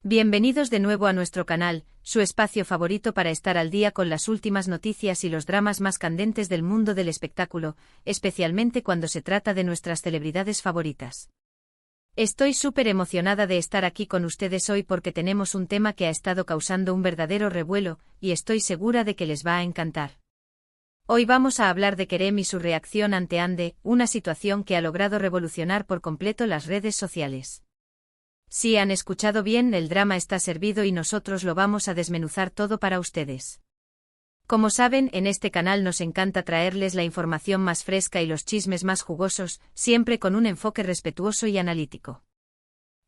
Bienvenidos de nuevo a nuestro canal, su espacio favorito para estar al día con las últimas noticias y los dramas más candentes del mundo del espectáculo, especialmente cuando se trata de nuestras celebridades favoritas. Estoy súper emocionada de estar aquí con ustedes hoy porque tenemos un tema que ha estado causando un verdadero revuelo, y estoy segura de que les va a encantar. Hoy vamos a hablar de Kerem y su reacción ante Hande, una situación que ha logrado revolucionar por completo las redes sociales. Si han escuchado bien, el drama está servido y nosotros lo vamos a desmenuzar todo para ustedes. Como saben, en este canal nos encanta traerles la información más fresca y los chismes más jugosos, siempre con un enfoque respetuoso y analítico.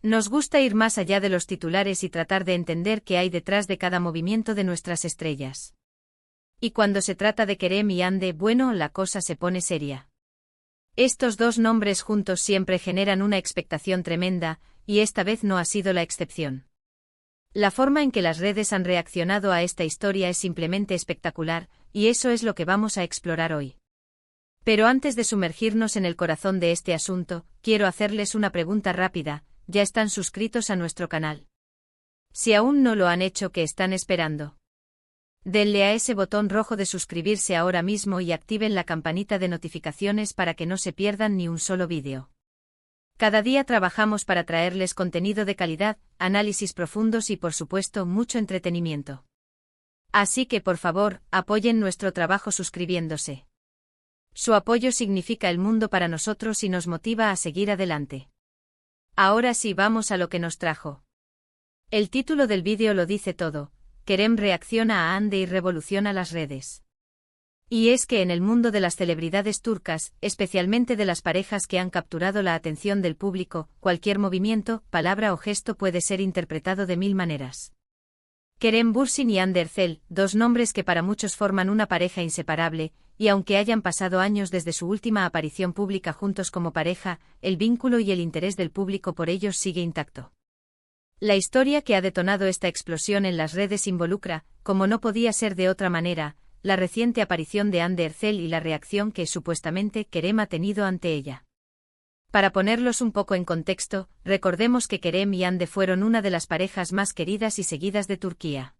Nos gusta ir más allá de los titulares y tratar de entender qué hay detrás de cada movimiento de nuestras estrellas. Y cuando se trata de Kerem y Hande, bueno, la cosa se pone seria. Estos dos nombres juntos siempre generan una expectación tremenda, y esta vez no ha sido la excepción. La forma en que las redes han reaccionado a esta historia es simplemente espectacular, y eso es lo que vamos a explorar hoy. Pero antes de sumergirnos en el corazón de este asunto, quiero hacerles una pregunta rápida: ¿ya están suscritos a nuestro canal? Si aún no lo han hecho, ¿qué están esperando? Denle a ese botón rojo de suscribirse ahora mismo y activen la campanita de notificaciones para que no se pierdan ni un solo vídeo. Cada día trabajamos para traerles contenido de calidad, análisis profundos y por supuesto mucho entretenimiento. Así que por favor, apoyen nuestro trabajo suscribiéndose. Su apoyo significa el mundo para nosotros y nos motiva a seguir adelante. Ahora sí, vamos a lo que nos trajo. El título del vídeo lo dice todo: Kerem reacciona a Hande y revoluciona las redes. Y es que en el mundo de las celebridades turcas, especialmente de las parejas que han capturado la atención del público, cualquier movimiento, palabra o gesto puede ser interpretado de mil maneras. Kerem Bürsin y Hande Erçel, dos nombres que para muchos forman una pareja inseparable, y aunque hayan pasado años desde su última aparición pública juntos como pareja, el vínculo y el interés del público por ellos sigue intacto. La historia que ha detonado esta explosión en las redes involucra, como no podía ser de otra manera, la reciente aparición de Hande Erçel y la reacción que supuestamente Kerem ha tenido ante ella. Para ponerlos un poco en contexto, recordemos que Kerem y Hande fueron una de las parejas más queridas y seguidas de Turquía.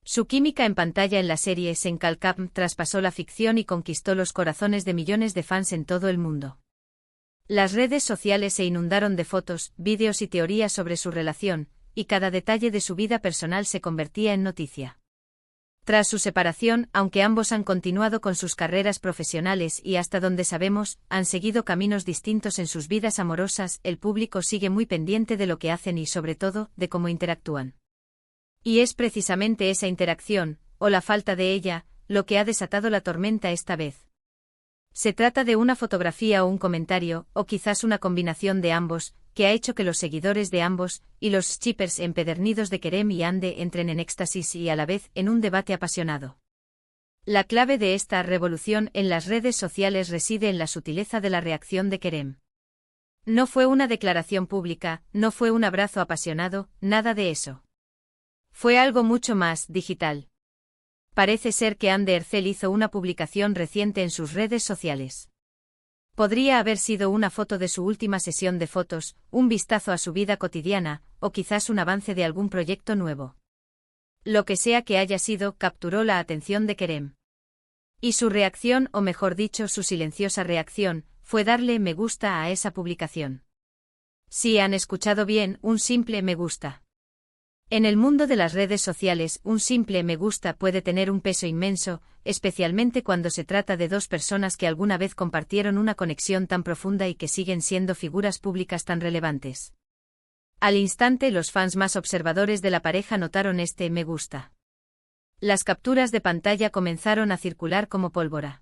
Su química en pantalla en la serie Senkalkam traspasó la ficción y conquistó los corazones de millones de fans en todo el mundo. Las redes sociales se inundaron de fotos, vídeos y teorías sobre su relación, y cada detalle de su vida personal se convertía en noticia. Tras su separación, aunque ambos han continuado con sus carreras profesionales y hasta donde sabemos, han seguido caminos distintos en sus vidas amorosas, el público sigue muy pendiente de lo que hacen y sobre todo, de cómo interactúan. Y es precisamente esa interacción, o la falta de ella, lo que ha desatado la tormenta esta vez. Se trata de una fotografía o un comentario, o quizás una combinación de ambos, que ha hecho que los seguidores de ambos, y los shippers empedernidos de Kerem y Hande entren en éxtasis y a la vez en un debate apasionado. La clave de esta revolución en las redes sociales reside en la sutileza de la reacción de Kerem. No fue una declaración pública, no fue un abrazo apasionado, nada de eso. Fue algo mucho más digital. Parece ser que Hande Erçel hizo una publicación reciente en sus redes sociales. Podría haber sido una foto de su última sesión de fotos, un vistazo a su vida cotidiana, o quizás un avance de algún proyecto nuevo. Lo que sea que haya sido, capturó la atención de Kerem. Y su reacción, o mejor dicho, su silenciosa reacción, fue darle me gusta a esa publicación. Si han escuchado bien, un simple me gusta. En el mundo de las redes sociales, un simple me gusta puede tener un peso inmenso, especialmente cuando se trata de dos personas que alguna vez compartieron una conexión tan profunda y que siguen siendo figuras públicas tan relevantes. Al instante, los fans más observadores de la pareja notaron este me gusta. Las capturas de pantalla comenzaron a circular como pólvora.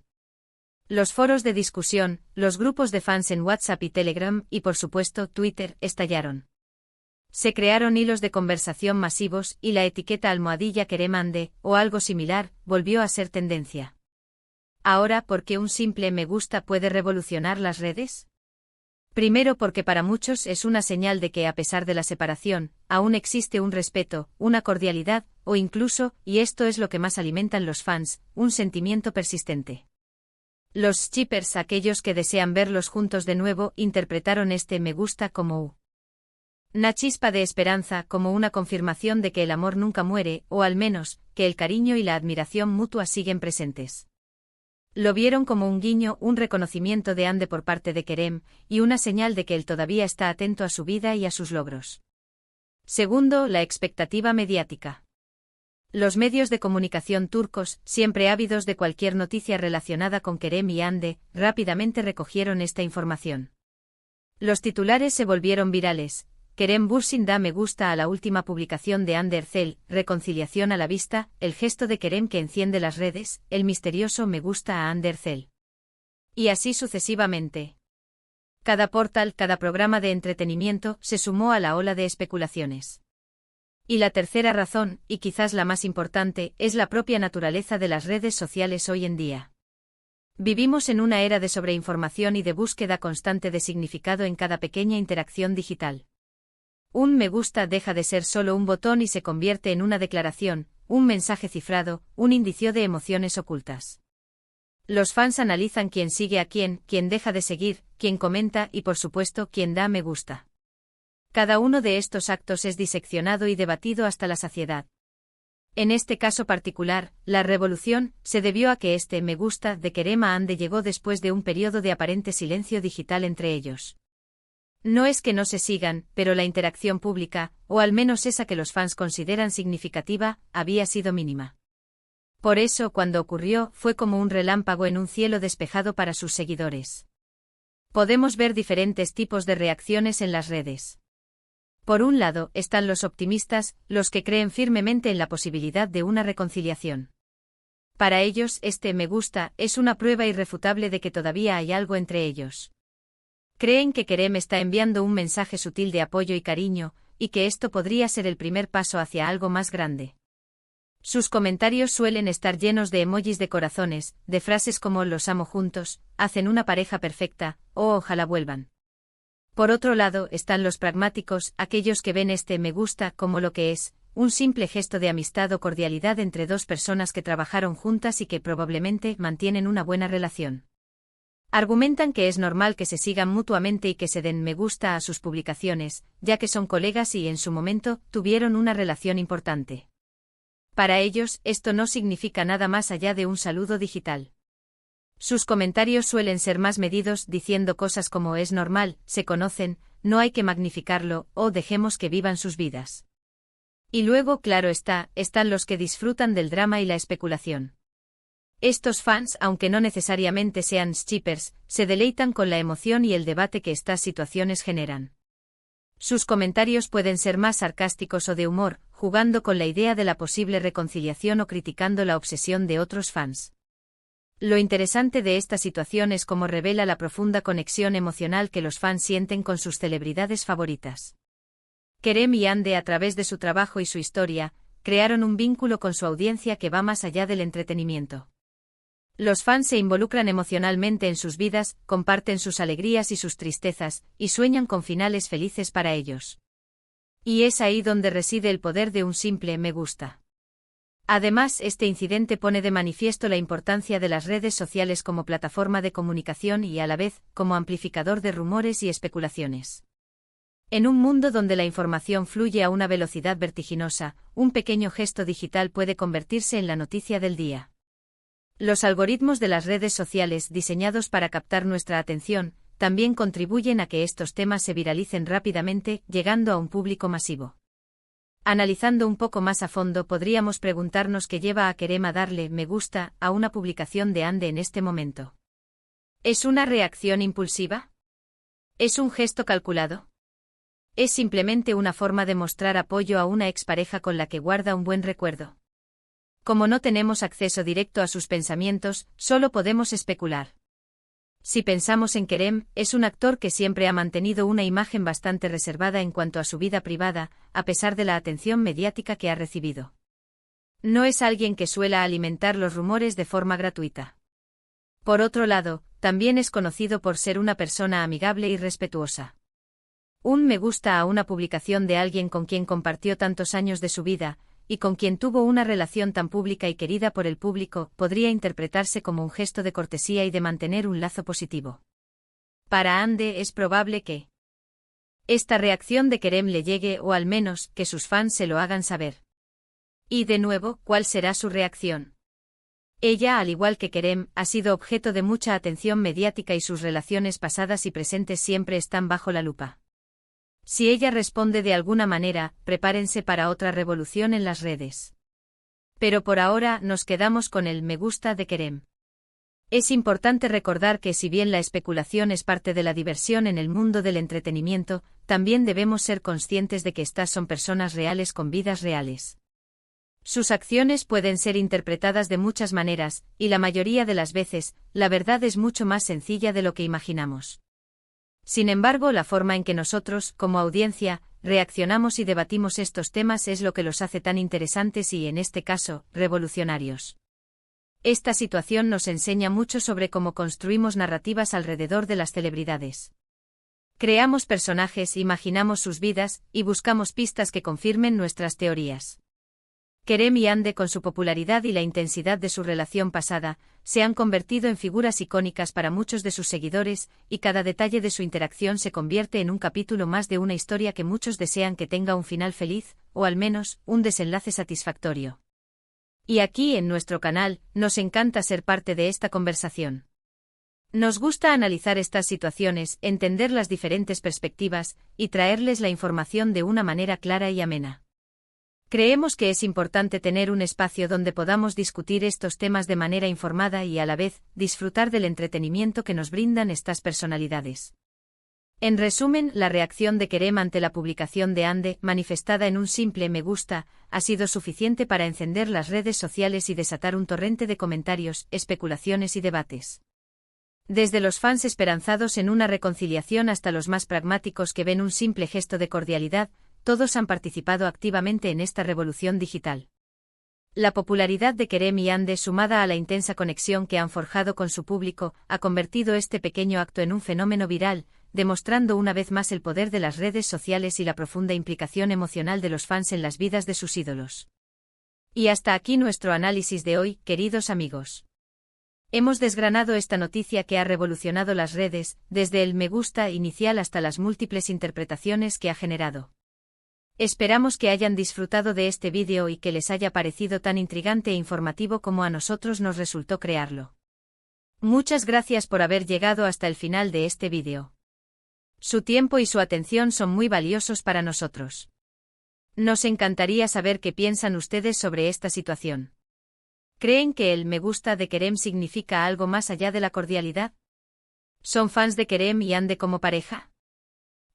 Los foros de discusión, los grupos de fans en WhatsApp y Telegram, y por supuesto Twitter, estallaron. Se crearon hilos de conversación masivos y la etiqueta almohadilla Kerem Hande, o algo similar, volvió a ser tendencia. Ahora, ¿por qué un simple me gusta puede revolucionar las redes? Primero porque para muchos es una señal de que a pesar de la separación, aún existe un respeto, una cordialidad, o incluso, y esto es lo que más alimentan los fans, un sentimiento persistente. Los shippers, aquellos que desean verlos juntos de nuevo, interpretaron este me gusta como Una chispa de esperanza, como una confirmación de que el amor nunca muere, o al menos, que el cariño y la admiración mutua siguen presentes. Lo vieron como un guiño, un reconocimiento de Ande por parte de Kerem, y una señal de que él todavía está atento a su vida y a sus logros. Segundo, la expectativa mediática. Los medios de comunicación turcos, siempre ávidos de cualquier noticia relacionada con Kerem y Ande, rápidamente recogieron esta información. Los titulares se volvieron virales. Kerem Bürsin da me gusta a la última publicación de Hande Erçel, reconciliación a la vista, el gesto de Kerem que enciende las redes, el misterioso me gusta a Hande Erçel. Y así sucesivamente. Cada portal, cada programa de entretenimiento, se sumó a la ola de especulaciones. Y la tercera razón, y quizás la más importante, es la propia naturaleza de las redes sociales hoy en día. Vivimos en una era de sobreinformación y de búsqueda constante de significado en cada pequeña interacción digital. Un me gusta deja de ser solo un botón y se convierte en una declaración, un mensaje cifrado, un indicio de emociones ocultas. Los fans analizan quién sigue a quién deja de seguir, quién comenta y por supuesto quién da me gusta. Cada uno de estos actos es diseccionado y debatido hasta la saciedad. En este caso particular, la revolución se debió a que este me gusta de Kerem a Hande llegó después de un periodo de aparente silencio digital entre ellos. No es que no se sigan, pero la interacción pública, o al menos esa que los fans consideran significativa, había sido mínima. Por eso, cuando ocurrió, fue como un relámpago en un cielo despejado para sus seguidores. Podemos ver diferentes tipos de reacciones en las redes. Por un lado, están los optimistas, los que creen firmemente en la posibilidad de una reconciliación. Para ellos, este me gusta es una prueba irrefutable de que todavía hay algo entre ellos. Creen que Kerem está enviando un mensaje sutil de apoyo y cariño, y que esto podría ser el primer paso hacia algo más grande. Sus comentarios suelen estar llenos de emojis de corazones, de frases como los amo juntos, hacen una pareja perfecta, o ojalá vuelvan. Por otro lado están los pragmáticos, aquellos que ven este me gusta como lo que es, un simple gesto de amistad o cordialidad entre dos personas que trabajaron juntas y que probablemente mantienen una buena relación. Argumentan que es normal que se sigan mutuamente y que se den me gusta a sus publicaciones, ya que son colegas y en su momento tuvieron una relación importante. Para ellos, esto no significa nada más allá de un saludo digital. Sus comentarios suelen ser más medidos, diciendo cosas como es normal, se conocen, no hay que magnificarlo, o dejemos que vivan sus vidas. Y luego, claro están los que disfrutan del drama y la especulación. Estos fans, aunque no necesariamente sean shippers, se deleitan con la emoción y el debate que estas situaciones generan. Sus comentarios pueden ser más sarcásticos o de humor, jugando con la idea de la posible reconciliación o criticando la obsesión de otros fans. Lo interesante de esta situación es cómo revela la profunda conexión emocional que los fans sienten con sus celebridades favoritas. Kerem y Hande, a través de su trabajo y su historia, crearon un vínculo con su audiencia que va más allá del entretenimiento. Los fans se involucran emocionalmente en sus vidas, comparten sus alegrías y sus tristezas, y sueñan con finales felices para ellos. Y es ahí donde reside el poder de un simple me gusta. Además, este incidente pone de manifiesto la importancia de las redes sociales como plataforma de comunicación y a la vez, como amplificador de rumores y especulaciones. En un mundo donde la información fluye a una velocidad vertiginosa, un pequeño gesto digital puede convertirse en la noticia del día. Los algoritmos de las redes sociales, diseñados para captar nuestra atención, también contribuyen a que estos temas se viralicen rápidamente, llegando a un público masivo. Analizando un poco más a fondo, podríamos preguntarnos qué lleva a Kerem a darle me gusta a una publicación de Hande en este momento. ¿Es una reacción impulsiva? ¿Es un gesto calculado? ¿Es simplemente una forma de mostrar apoyo a una expareja con la que guarda un buen recuerdo? Como no tenemos acceso directo a sus pensamientos, solo podemos especular. Si pensamos en Kerem, es un actor que siempre ha mantenido una imagen bastante reservada en cuanto a su vida privada, a pesar de la atención mediática que ha recibido. No es alguien que suela alimentar los rumores de forma gratuita. Por otro lado, también es conocido por ser una persona amigable y respetuosa. Un me gusta a una publicación de alguien con quien compartió tantos años de su vida, y con quien tuvo una relación tan pública y querida por el público, podría interpretarse como un gesto de cortesía y de mantener un lazo positivo. Para Hande es probable que esta reacción de Kerem le llegue o al menos que sus fans se lo hagan saber. Y de nuevo, ¿cuál será su reacción? Ella, al igual que Kerem, ha sido objeto de mucha atención mediática y sus relaciones pasadas y presentes siempre están bajo la lupa. Si ella responde de alguna manera, prepárense para otra revolución en las redes. Pero por ahora nos quedamos con el me gusta de Kerem. Es importante recordar que si bien la especulación es parte de la diversión en el mundo del entretenimiento, también debemos ser conscientes de que estas son personas reales con vidas reales. Sus acciones pueden ser interpretadas de muchas maneras, y la mayoría de las veces, la verdad es mucho más sencilla de lo que imaginamos. Sin embargo, la forma en que nosotros, como audiencia, reaccionamos y debatimos estos temas es lo que los hace tan interesantes y, en este caso, revolucionarios. Esta situación nos enseña mucho sobre cómo construimos narrativas alrededor de las celebridades. Creamos personajes, imaginamos sus vidas, y buscamos pistas que confirmen nuestras teorías. Kerem y Hande, con su popularidad y la intensidad de su relación pasada, se han convertido en figuras icónicas para muchos de sus seguidores, y cada detalle de su interacción se convierte en un capítulo más de una historia que muchos desean que tenga un final feliz, o al menos, un desenlace satisfactorio. Y aquí en nuestro canal, nos encanta ser parte de esta conversación. Nos gusta analizar estas situaciones, entender las diferentes perspectivas, y traerles la información de una manera clara y amena. Creemos que es importante tener un espacio donde podamos discutir estos temas de manera informada y a la vez, disfrutar del entretenimiento que nos brindan estas personalidades. En resumen, la reacción de Kerem ante la publicación de Hande, manifestada en un simple me gusta, ha sido suficiente para encender las redes sociales y desatar un torrente de comentarios, especulaciones y debates. Desde los fans esperanzados en una reconciliación hasta los más pragmáticos que ven un simple gesto de cordialidad, todos han participado activamente en esta revolución digital. La popularidad de Kerem y Hande, sumada a la intensa conexión que han forjado con su público, ha convertido este pequeño acto en un fenómeno viral, demostrando una vez más el poder de las redes sociales y la profunda implicación emocional de los fans en las vidas de sus ídolos. Y hasta aquí nuestro análisis de hoy, queridos amigos. Hemos desgranado esta noticia que ha revolucionado las redes, desde el me gusta inicial hasta las múltiples interpretaciones que ha generado. Esperamos que hayan disfrutado de este vídeo y que les haya parecido tan intrigante e informativo como a nosotros nos resultó crearlo. Muchas gracias por haber llegado hasta el final de este vídeo. Su tiempo y su atención son muy valiosos para nosotros. Nos encantaría saber qué piensan ustedes sobre esta situación. ¿Creen que el me gusta de Kerem significa algo más allá de la cordialidad? ¿Son fans de Kerem y Hande como pareja?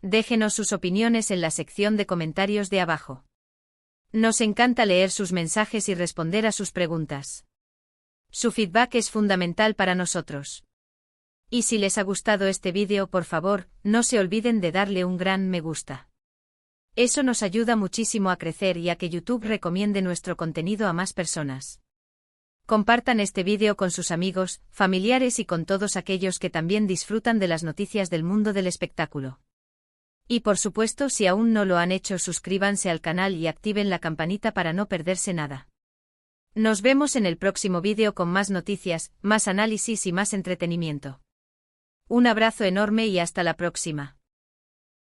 Déjenos sus opiniones en la sección de comentarios de abajo. Nos encanta leer sus mensajes y responder a sus preguntas. Su feedback es fundamental para nosotros. Y si les ha gustado este vídeo, por favor, no se olviden de darle un gran me gusta. Eso nos ayuda muchísimo a crecer y a que YouTube recomiende nuestro contenido a más personas. Compartan este vídeo con sus amigos, familiares y con todos aquellos que también disfrutan de las noticias del mundo del espectáculo. Y por supuesto, si aún no lo han hecho, suscríbanse al canal y activen la campanita para no perderse nada. Nos vemos en el próximo vídeo con más noticias, más análisis y más entretenimiento. Un abrazo enorme y hasta la próxima.